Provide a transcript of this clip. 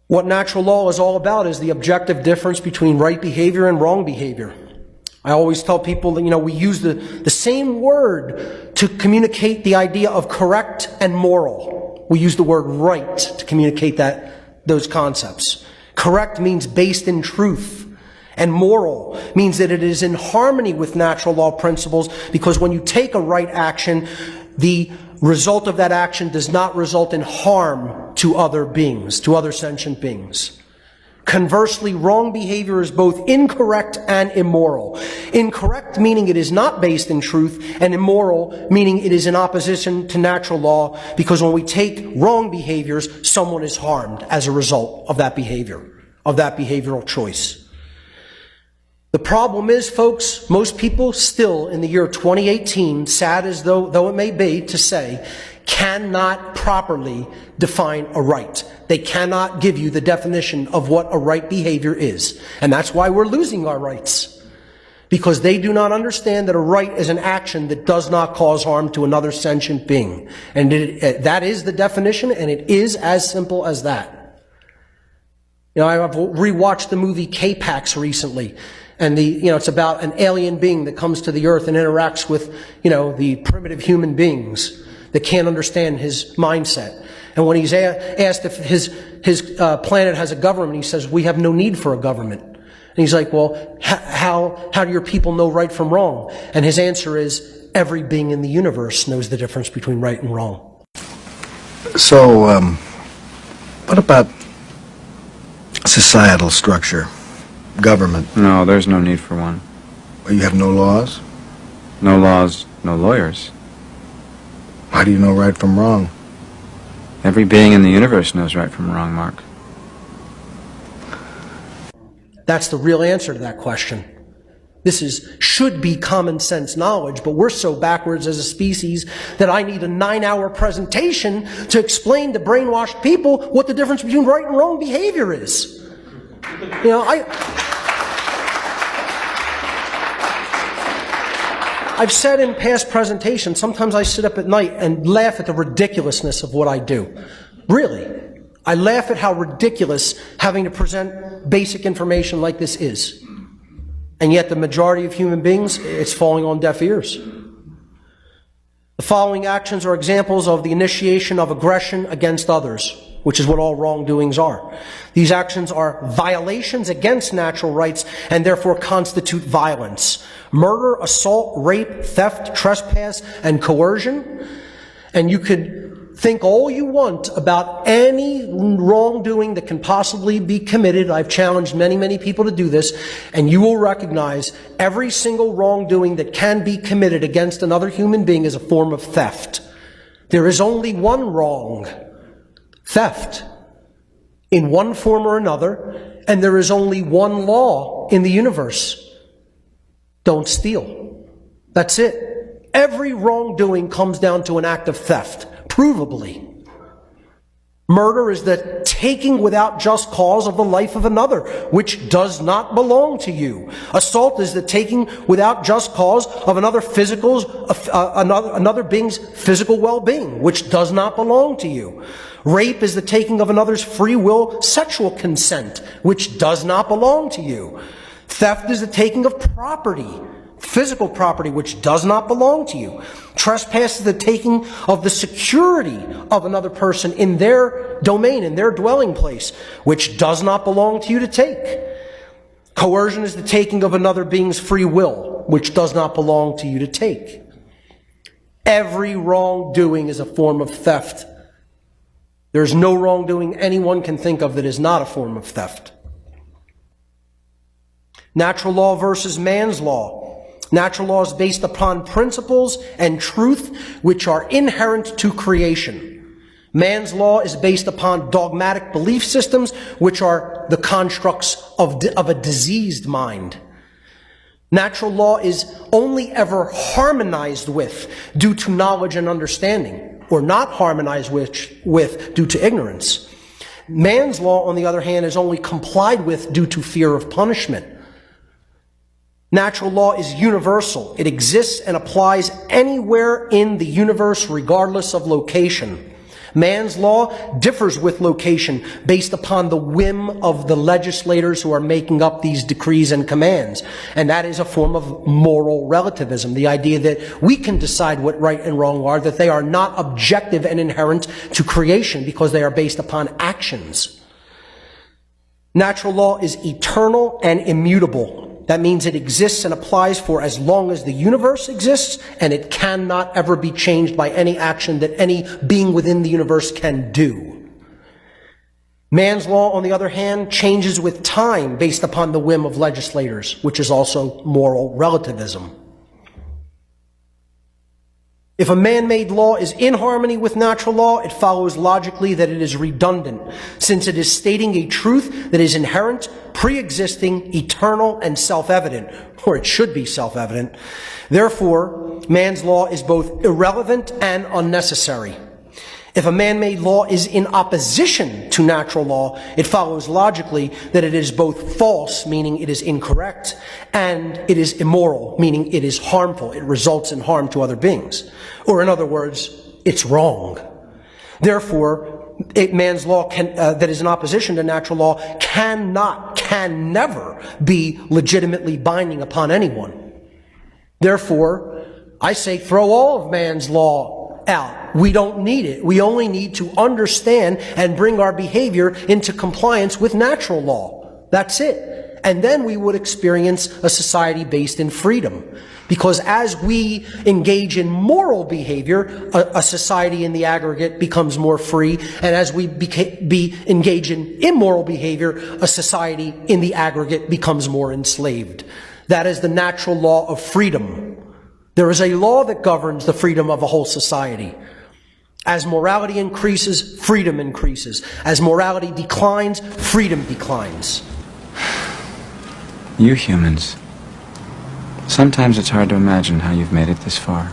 What natural law is all about is the objective difference between right behavior and wrong behavior. I always tell people that, we use the same word to communicate the idea of correct and moral. We use the word right to communicate those concepts. Correct means based in truth. And moral means that it is in harmony with natural law principles, because when you take a right action, the result of that action does not result in harm to other beings, to other sentient beings. Conversely, wrong behavior is both incorrect and immoral. Incorrect meaning it is not based in truth, and immoral meaning it is in opposition to natural law, because when we take wrong behaviors, someone is harmed as a result of that behavior, of that behavioral choice. The problem is, folks, most people still in the year 2018, sad as though it may be to say, cannot properly define a right. They cannot give you the definition of what a right behavior is. And that's why we're losing our rights. Because they do not understand that a right is an action that does not cause harm to another sentient being. And that is the definition, and it is as simple as that. I've rewatched the movie K-Pax recently. And it's about an alien being that comes to the earth and interacts with, the primitive human beings that can't understand his mindset. And when he's asked if his planet has a government, he says, "We have no need for a government." And he's like, "Well, how do your people know right from wrong?" And his answer is, "Every being in the universe knows the difference between right and wrong." So, what about societal structure? Government? No, there's no need for one. You have no laws? No laws, no lawyers. How do you know right from wrong? Every being in the universe knows right from wrong, Mark. That's the real answer to that question. This should be common sense knowledge, but we're so backwards as a species that I need a 9-hour presentation to explain to brainwashed people what the difference between right and wrong behavior is. I've said in past presentations, sometimes I sit up at night and laugh at the ridiculousness of what I do. Really. I laugh at how ridiculous having to present basic information like this is. And yet the majority of human beings, it's falling on deaf ears. The following actions are examples of the initiation of aggression against others, which is what all wrongdoings are. These actions are violations against natural rights and therefore constitute violence. Murder, assault, rape, theft, trespass, and coercion. And you could think all you want about any wrongdoing that can possibly be committed. I've challenged many, many people to do this, and you will recognize every single wrongdoing that can be committed against another human being is a form of theft. There is only one wrong: theft, in one form or another, and there is only one law in the universe: don't steal. That's it. Every wrongdoing comes down to an act of theft, provably. Murder is the taking without just cause of the life of another, which does not belong to you. Assault is the taking without just cause of another being's physical well-being, which does not belong to you. Rape is the taking of another's free will sexual consent, which does not belong to you. Theft is the taking of property, physical property, which does not belong to you. Trespass is the taking of the security of another person in their domain, in their dwelling place, which does not belong to you to take. Coercion is the taking of another being's free will, which does not belong to you to take. Every wrongdoing is a form of theft. There's no wrongdoing anyone can think of that is not a form of theft. Natural law versus man's law. Natural law is based upon principles and truth which are inherent to creation. Man's law is based upon dogmatic belief systems which are the constructs of a diseased mind. Natural law is only ever harmonized with due to knowledge and understanding, or not harmonized with due to ignorance. Man's law, on the other hand, is only complied with due to fear of punishment. Natural law is universal. It exists and applies anywhere in the universe regardless of location. Man's law differs with location based upon the whim of the legislators who are making up these decrees and commands. And that is a form of moral relativism, the idea that we can decide what right and wrong are, that they are not objective and inherent to creation because they are based upon actions. Natural law is eternal and immutable. That means it exists and applies for as long as the universe exists, and it cannot ever be changed by any action that any being within the universe can do. Man's law, on the other hand, changes with time based upon the whim of legislators, which is also moral relativism. If a man-made law is in harmony with natural law, it follows logically that it is redundant, since it is stating a truth that is inherent, pre-existing, eternal, and self-evident, or it should be self-evident. Therefore, man's law is both irrelevant and unnecessary. If a man-made law is in opposition to natural law, it follows logically that it is both false, meaning it is incorrect, and it is immoral, meaning it is harmful. It results in harm to other beings. Or in other words, it's wrong. Therefore, man's law that is in opposition to natural law can never be legitimately binding upon anyone. Therefore, I say throw all of man's law out. We don't need it. We only need to understand and bring our behavior into compliance with natural law. That's it. And then we would experience a society based in freedom. Because as we engage in moral behavior, a society in the aggregate becomes more free. And as we engage in immoral behavior, a society in the aggregate becomes more enslaved. That is the natural law of freedom. There is a law that governs the freedom of a whole society. As morality increases, freedom increases. As morality declines, freedom declines. You humans. Sometimes it's hard to imagine how you've made it this far.